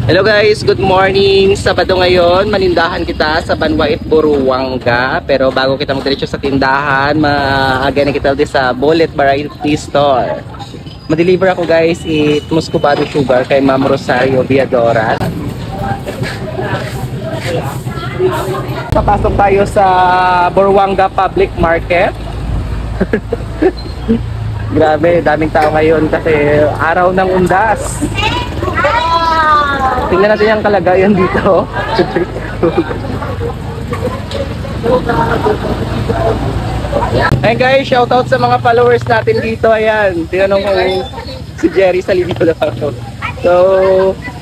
Hello guys, good morning. Sabado ngayon, manindahan kita sa Banwait, Buruanga. Pero bago kita magdiretso sa tindahan, maaga na kita dito sa Bullet Variety Store. Ma-deliver ako guys, Muscovado Sugar kay Ma'am Rosario Viadora. Papasok tayo sa Buruanga Public Market. Grabe, daming tao ngayon kasi araw ng undas. Tingnan natin yung kalagayan dito. Hey guys, shoutout sa mga followers natin dito. Ayan, tinanong ko si Jerry sa libyo na ako. So,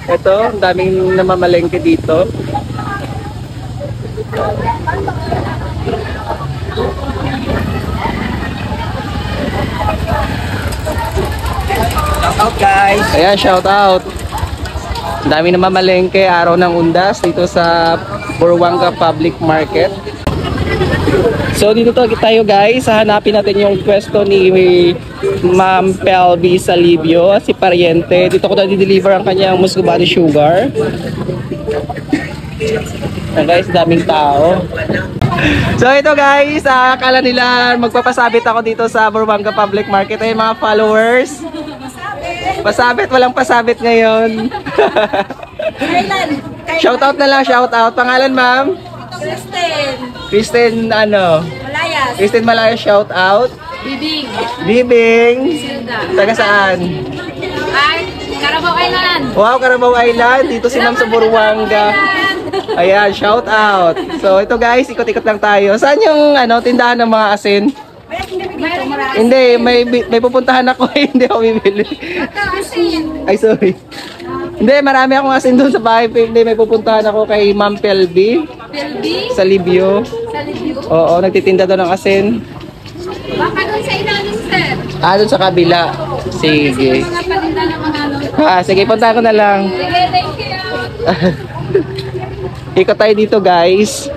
ito, ang daming namamalengke dito. Shoutout guys. Ayan, shoutout. Ang dami na mamalengke, araw ng undas dito sa Buruanga Public Market. So dito tayo guys, hanapin natin yung pwesto ni Ma'am Pelby Salibio, si Pariente. Dito ko na di-deliver ang kanyang Muscovado Sugar. Ayan guys, daming tao. So ito guys, akala nila magpapasabit ako dito sa Buruanga Public Market. Ay mga followers, pasabit, walang pasabit ngayon. Shoutout na lang, shoutout. Pangalan ma'am? Kristen ano? Malayas. Kristen Malayas, shoutout. Bibing. Bibing. Taga saan? Ay, Carabao Island. Wow, Carabao Island. Dito si ma'am sa Buruanga. Ayan, shoutout. So ito guys, ikot-ikot lang tayo. Saan yung tindahan ng mga asin? Hindi, may pupuntahan ako. Hindi ako bibili. Ay, sorry. Hindi, marami akong asin doon sa bahay. Hindi, may pupuntahan ako kay Ma'am Pelby. Pelby? Salibio. Salibio? Oo, nagtitinda doon ng asin. Baka doon sa ilalim, sir. Doon sa kabila. Sige. Mga paninda ng mga Sige, punta ko na lang. Sige, thank you. Ikot tayo dito, guys.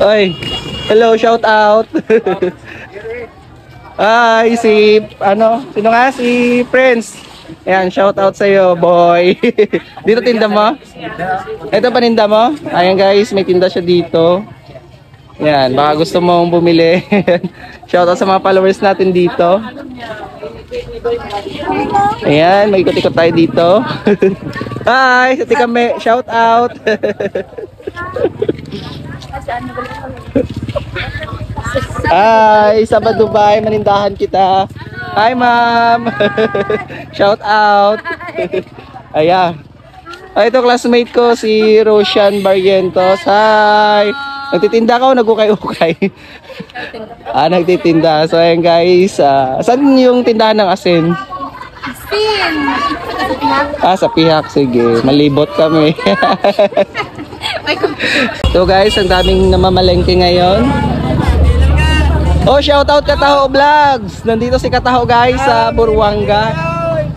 Oy, hello, shout out. Ay, sino nga? Si Prince. Ayan, shout out sa'yo, boy. Dito tinda mo? Ito paninda mo? Ayan guys, may tinda siya dito. Ayan, baka gusto mong bumili. Shout out sa mga followers natin dito. Ayan, may ikot-ikot tayo dito. Hi, sa Tikame, shout out. Hi, sa Dubai, manindahan kita. Hi, ma'am. Shout out. Ayan. Ito classmate ko, si Roshan Barrientos. Hi. Nagtitinda ka o nagukay-ukay? Nagtitinda. So, ayan guys. Saan yung tindahan ng asin? Asin. Sa Pihak. Sige. Malibot kami. So guys, ang daming namamalengke ngayon. Oh, shoutout Kataho Vlogs. Nandito si Kataho guys sa Buruanga.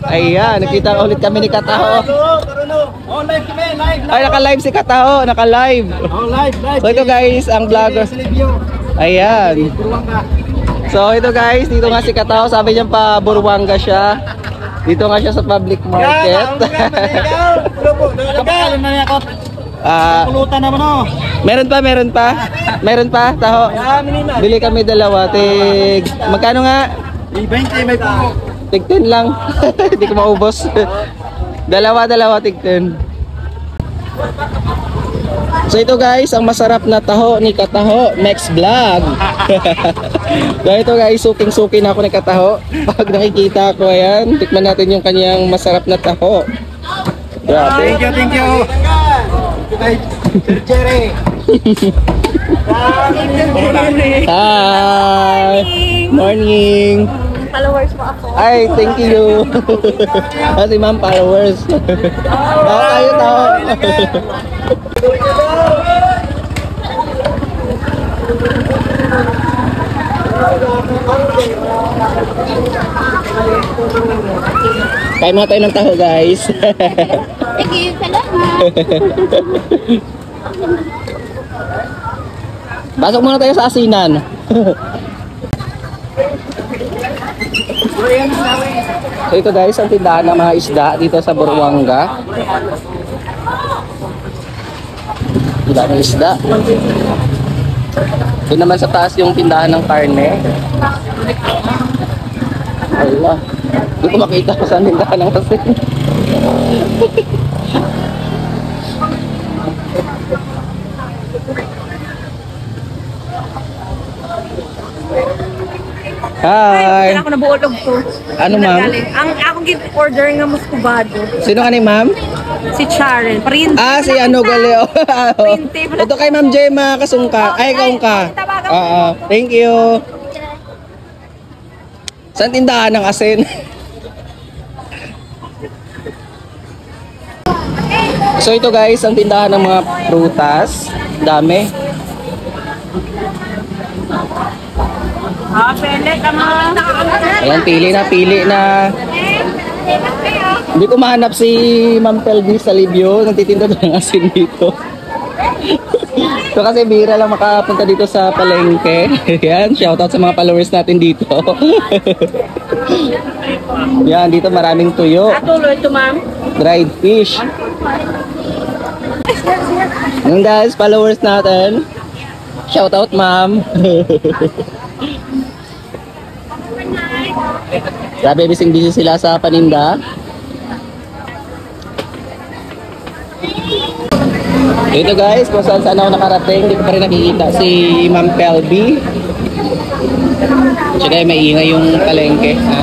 Ayan, nakita ulit kami ni Kataho. Live kami, live. Ay, naka-live si Kataho, naka-live. Live. So ito guys, ang vlogger. Ayan. So ito guys, dito nga si Kataho, sabi niya pa Buruanga siya. Dito nga siya sa public market. Pulutan naman oh. Meron pa, Taho. Bili kami dalawa, magkano nga? 20 may puno. Tig 10 lang. Hindi ko maubos. Dalawa, tig 10. So ito guys, ang masarap na taho ni Kataho, Max Vlog. So ito guys, suking-suki na ako ni Kataho. Pag nakikita ko, ayan, tikman natin yung kanyang masarap na taho. Grabe. Thank you. Jerry. Hi. Morning. Followers mo ako. Ay, thank you. Si ma'am followers. Tayo tao. Kain mga tayo ng taho guys. Thank you, salamat. Pasok muna tayo sa asinan. So ito guys, ang tindahan ng mga isda dito sa Buruanga. Tindahan ng isda. Doon naman sa taas yung tindahan ng karne. Allah. Hindi ko makita kung saan tindahan ng asin. Hi! Ako nabuolog to. Ano ma'am? Ang ako give order nga muscubado. Sino ka ni ma'am? Si Sharon. Print. Ah, si ano Galeo. Print. Ito kay Ma'am Gemma Kasungka. Ay, ikaw ka. Oo, thank you. Saan tindahan ng asin? So ito guys, ang tindahan ng mga prutas. Dami. Pelet ano? Ayan, pili na. Hindi ko mahanap si Ma'am Pelvi sa Libyo. Nagtitinda ng asin dito. So kasi bihira lang makapunta dito sa palengke. Yan, shoutout sa mga followers natin dito. Yan, dito maraming tuyo. Tuloy ito, ma'am. Dried fish. Yan guys, followers natin. Shoutout ma'am. Grabe, busy sila sa paninda. Ito guys, kung saan ako nakarating, hindi ko pa rin nakikita si Ma'am Pelby. Tsaka may ingay yung palengke. Ha?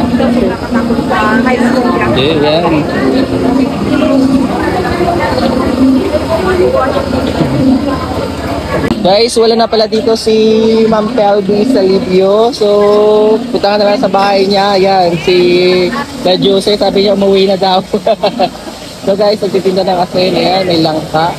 Hindi, yan. Guys, wala na pala dito si Ma'am Pelby sa Libyo. So, punta na lang sa bahay niya. Yan, si La Jose, sabi niya umuwi na daw. So guys, nagtitinda ng asin. Ayan, may langka.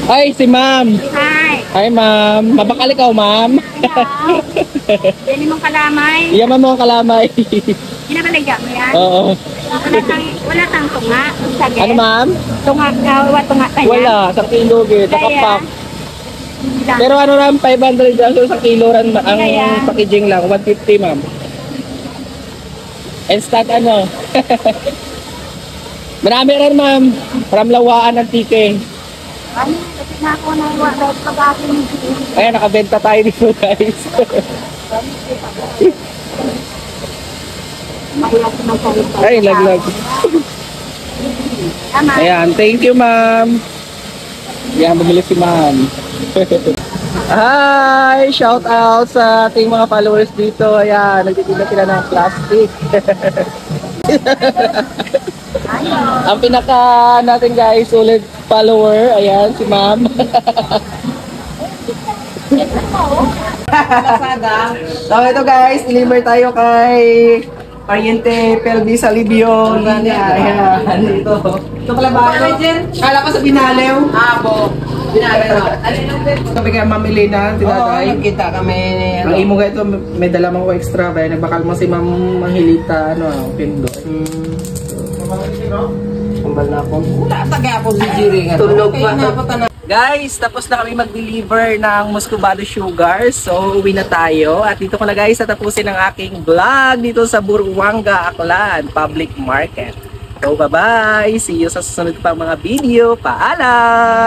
Ay, si Ma'am. Hi. Hi, Ma'am. Mabakal ikaw, Ma'am. Yan mong kalamay. Yaman mo ang kalamay. Ginabaligya mo yan? Oo. Wala kang tunga. Sige. Ano, Ma'am? Tunga, tunga tayo. Wala, sa kilo, takapak. Pero ano lang, 500 lang so, sa kilo ran ang Kaya. packaging lang, 150 ma'am. Instant ano. Marami rin ma'am, from Lawaan ng tike. Ano, kasi na ako nang wala pag-akin. Ayan, nakabenta tayo dito guys. Ay, laglag. Tama. Ayan, thank you ma'am. Ayan, bumili si ma'am. Hi! Shout out sa ating mga followers dito. Ayan, nagtitinda sila ng plastic. Ang pinaka natin guys, ulit follower. Ayan, si ma'am. So ito guys, deliver tayo kay Pariente Pelvi sa Libyo. Ayan, dito. Ito pala ba? Kala ko sa Binalew. Abo. Sabi kaya Ma'am Elena, tinatay. Kita kami. Ang imo ga ito, may dala mo ko extra kaya nagbakal mo si Ma'am Manghilita, Pindo. Kumbal na ako. Wala sa gapon si Jiri nga. Tulog pa. na. Guys, tapos na kami mag-deliver ng Muscovado Sugar. So, uwi na tayo. At dito ko na guys natapusin ang aking vlog dito sa Buruanga, Aklan Public Market. So, bye-bye! See you sa susunod pang mga video. Paalam!